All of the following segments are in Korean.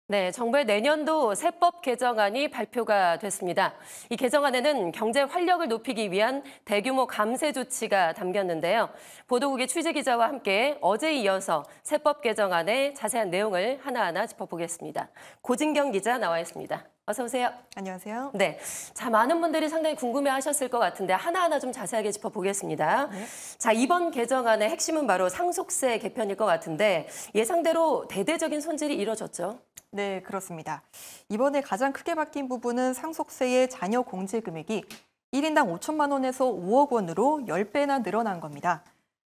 네, 정부의 내년도 세법 개정안이 발표가 됐습니다. 이 개정안에는 경제 활력을 높이기 위한 대규모 감세 조치가 담겼는데요. 보도국의 취재기자와 함께 어제에 이어서 세법 개정안의 자세한 내용을 하나하나 짚어보겠습니다. 고진경 기자 나와 있습니다. 어서 오세요. 안녕하세요. 네, 자 많은 분들이 상당히 궁금해하셨을 것 같은데 하나하나 좀 자세하게 짚어보겠습니다. 네. 자 이번 개정안의 핵심은 바로 상속세 개편일 것 같은데 예상대로 대대적인 손질이 이뤄졌죠. 네, 그렇습니다. 이번에 가장 크게 바뀐 부분은 상속세의 자녀 공제 금액이 1인당 5천만 원에서 5억 원으로 10배나 늘어난 겁니다.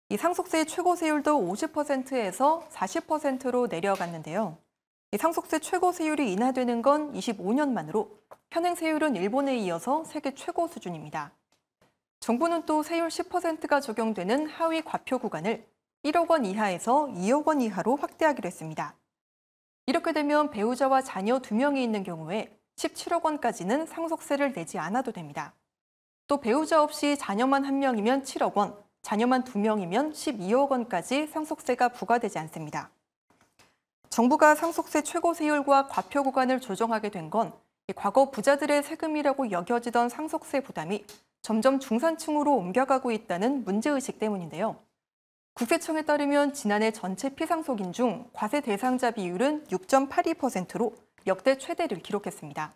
이 상속세의 최고 세율도 50%에서 40%로 내려갔는데요. 이 상속세 최고 세율이 인하되는 건 25년 만으로 현행 세율은 일본에 이어서 세계 최고 수준입니다. 정부는 또 세율 10%가 적용되는 하위 과표 구간을 1억 원 이하에서 2억 원 이하로 확대하기로 했습니다. 이렇게 되면 배우자와 자녀 2명이 있는 경우에 17억 원까지는 상속세를 내지 않아도 됩니다. 또 배우자 없이 자녀만 1명이면 7억 원, 자녀만 2명이면 12억 원까지 상속세가 부과되지 않습니다. 정부가 상속세 최고 세율과 과표 구간을 조정하게 된 건 과거 부자들의 세금이라고 여겨지던 상속세 부담이 점점 중산층으로 옮겨가고 있다는 문제의식 때문인데요. 국세청에 따르면 지난해 전체 피상속인 중 과세 대상자 비율은 6.82%로 역대 최대를 기록했습니다.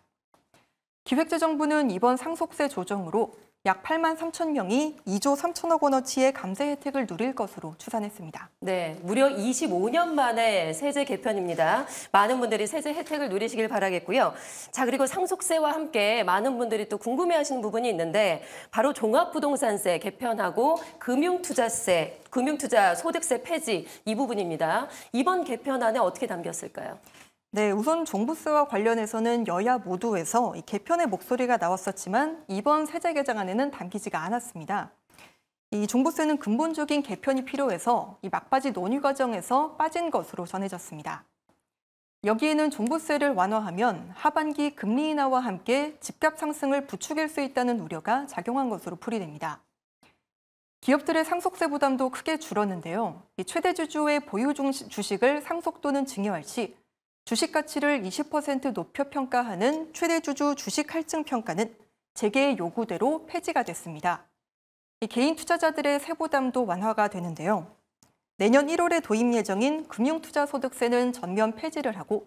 기획재정부는 이번 상속세 조정으로 약 8만 3천 명이 2조 3천억 원어치의 감세 혜택을 누릴 것으로 추산했습니다. 네, 무려 25년 만에 세제 개편입니다. 많은 분들이 세제 혜택을 누리시길 바라겠고요. 자, 그리고 상속세와 함께 많은 분들이 또 궁금해하시는 부분이 있는데 바로 종합부동산세 개편하고 금융투자세, 금융투자 소득세 폐지 이 부분입니다. 이번 개편안에 어떻게 담겼을까요? 네, 우선 종부세와 관련해서는 여야 모두에서 개편의 목소리가 나왔었지만 이번 세제 개정안에는 담기지가 않았습니다. 이 종부세는 근본적인 개편이 필요해서 이 막바지 논의 과정에서 빠진 것으로 전해졌습니다. 여기에는 종부세를 완화하면 하반기 금리 인하와 함께 집값 상승을 부추길 수 있다는 우려가 작용한 것으로 풀이됩니다. 기업들의 상속세 부담도 크게 줄었는데요. 이 최대 주주의 보유 주식을 상속 또는 증여할 시 주식 가치를 20% 높여 평가하는 최대 주주 주식 할증 평가는 재계의 요구대로 폐지가 됐습니다. 개인 투자자들의 세부담도 완화가 되는데요. 내년 1월에 도입 예정인 금융투자소득세는 전면 폐지를 하고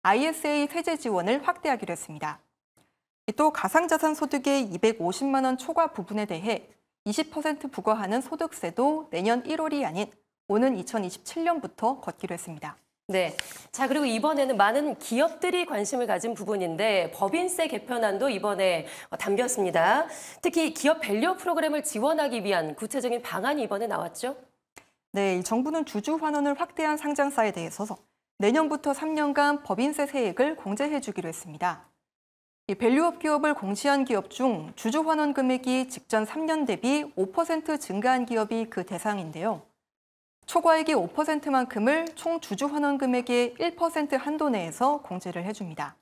ISA 세제 지원을 확대하기로 했습니다. 또 가상자산 소득의 250만 원 초과 부분에 대해 20% 부과하는 소득세도 내년 1월이 아닌 오는 2027년부터 걷기로 했습니다. 네. 자, 그리고 이번에는 많은 기업들이 관심을 가진 부분인데 법인세 개편안도 이번에 담겼습니다. 특히 기업 밸류 프로그램을 지원하기 위한 구체적인 방안이 이번에 나왔죠? 네, 정부는 주주 환원을 확대한 상장사에 대해서 내년부터 3년간 법인세 세액을 공제해 주기로 했습니다. 이 밸류업 기업을 공시한 기업 중 주주 환원 금액이 직전 3년 대비 5% 증가한 기업이 그 대상인데요. 초과액의 5%만큼을 총 주주 환원 금액의 1% 한도 내에서 공제를 해줍니다.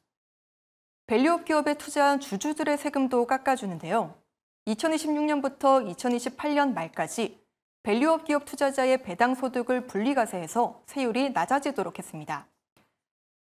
밸류업 기업에 투자한 주주들의 세금도 깎아주는데요. 2026년부터 2028년 말까지 밸류업 기업 투자자의 배당 소득을 분리과세해서 세율이 낮아지도록 했습니다.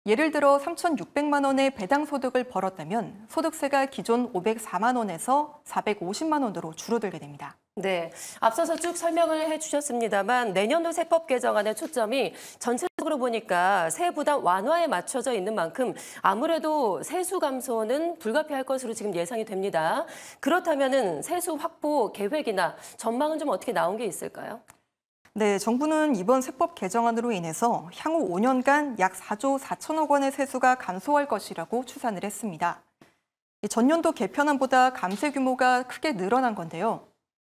예를 들어 3,600만 원의 배당 소득을 벌었다면 소득세가 기존 504만 원에서 450만 원으로 줄어들게 됩니다. 네, 앞서서 쭉 설명을 해주셨습니다만 내년도 세법 개정안의 초점이 전체적으로 보니까 세부 부담 완화에 맞춰져 있는 만큼 아무래도 세수 감소는 불가피할 것으로 지금 예상이 됩니다. 그렇다면은 세수 확보 계획이나 전망은 좀 어떻게 나온 게 있을까요? 네, 정부는 이번 세법 개정안으로 인해서 향후 5년간 약 4조 4천억 원의 세수가 감소할 것이라고 추산을 했습니다. 전년도 개편안보다 감세 규모가 크게 늘어난 건데요.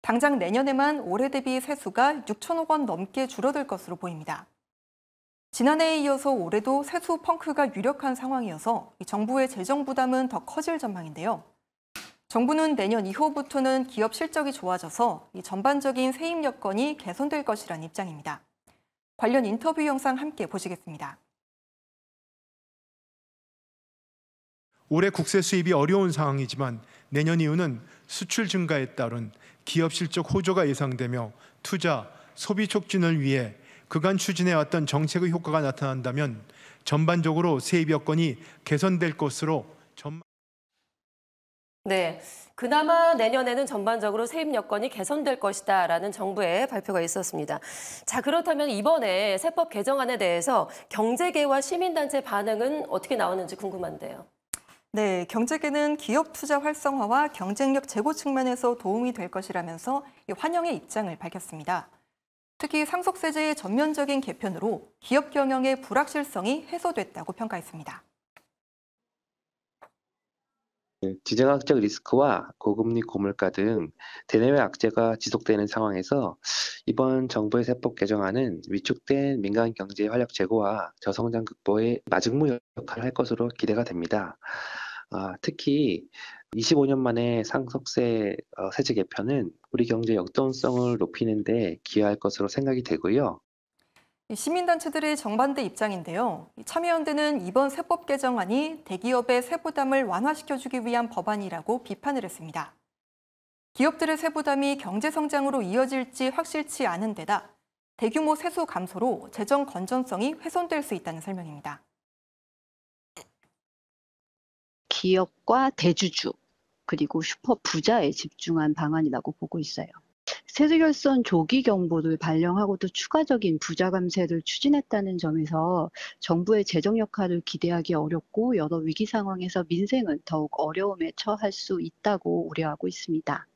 당장 내년에만 올해 대비 세수가 6천억 원 넘게 줄어들 것으로 보입니다. 지난해에 이어서 올해도 세수 펑크가 유력한 상황이어서 정부의 재정 부담은 더 커질 전망인데요. 정부는 내년 이후부터는 기업 실적이 좋아져서 전반적인 세입 여건이 개선될 것이라는 입장입니다. 관련 인터뷰 영상 함께 보시겠습니다. 올해 국세 수입이 어려운 상황이지만 내년 이후는 수출 증가에 따른 기업 실적 호조가 예상되며 투자, 소비 촉진을 위해 그간 추진해왔던 정책의 효과가 나타난다면 전반적으로 세입 여건이 개선될 것으로 네, 그나마 내년에는 전반적으로 세입 여건이 개선될 것이다라는 정부의 발표가 있었습니다. 자, 그렇다면 이번에 세법 개정안에 대해서 경제계와 시민단체 반응은 어떻게 나오는지 궁금한데요. 네, 경제계는 기업 투자 활성화와 경쟁력 제고 측면에서 도움이 될 것이라면서 환영의 입장을 밝혔습니다. 특히 상속세제의 전면적인 개편으로 기업 경영의 불확실성이 해소됐다고 평가했습니다. 지정학적 리스크와 고금리 고물가 등 대내외 악재가 지속되는 상황에서 이번 정부의 세법 개정안은 위축된 민간 경제 활력 제고와 저성장 극복에 마중무 역할을 할 것으로 기대가 됩니다. 특히 25년 만에 상속세 세제 개편은 우리 경제 역동성을 높이는 데 기여할 것으로 생각이 되고요. 시민단체들의 정반대 입장인데요. 참여연대는 이번 세법 개정안이 대기업의 세부담을 완화시켜주기 위한 법안이라고 비판을 했습니다. 기업들의 세부담이 경제성장으로 이어질지 확실치 않은 데다 대규모 세수 감소로 재정 건전성이 훼손될 수 있다는 설명입니다. 기업과 대주주, 그리고 슈퍼 부자에 집중한 방안이라고 보고 있어요. 세수결손 조기 경보를 발령하고도 추가적인 부자 감세를 추진했다는 점에서 정부의 재정 역할을 기대하기 어렵고 여러 위기 상황에서 민생은 더욱 어려움에 처할 수 있다고 우려하고 있습니다.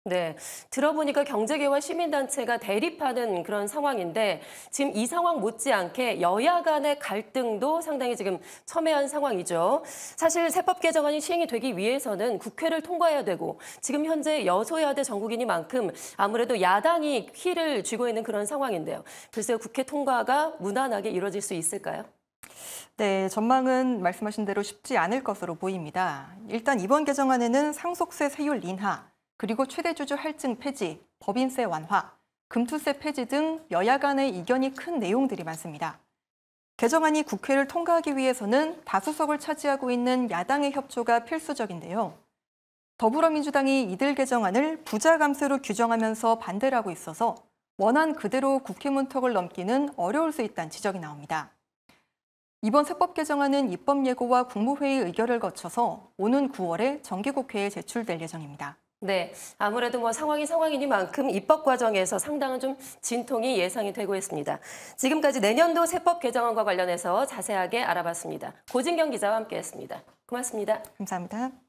네, 들어보니까 경제계와 시민단체가 대립하는 그런 상황인데 지금 이 상황 못지않게 여야 간의 갈등도 상당히 지금 첨예한 상황이죠. 사실 세법 개정안이 시행이 되기 위해서는 국회를 통과해야 되고 지금 현재 여소야대 전국이니만큼 아무래도 야당이 휘를 쥐고 있는 그런 상황인데요. 글쎄요, 국회 통과가 무난하게 이루어질 수 있을까요? 네, 전망은 말씀하신 대로 쉽지 않을 것으로 보입니다. 일단 이번 개정안에는 상속세 세율 인하, 그리고 최대주주 할증 폐지, 법인세 완화, 금투세 폐지 등 여야 간의 이견이 큰 내용들이 많습니다. 개정안이 국회를 통과하기 위해서는 다수석을 차지하고 있는 야당의 협조가 필수적인데요. 더불어민주당이 이들 개정안을 부자 감세로 규정하면서 반대를 하고 있어서 원안 그대로 국회 문턱을 넘기는 어려울 수 있다는 지적이 나옵니다. 이번 세법 개정안은 입법 예고와 국무회의 의결을 거쳐서 오는 9월에 정기국회에 제출될 예정입니다. 네, 아무래도 상황이 상황이니만큼 입법 과정에서 상당한 좀 진통이 예상이 되고 있습니다. 지금까지 내년도 세법 개정안과 관련해서 자세하게 알아봤습니다. 고진경 기자와 함께했습니다. 고맙습니다. 감사합니다.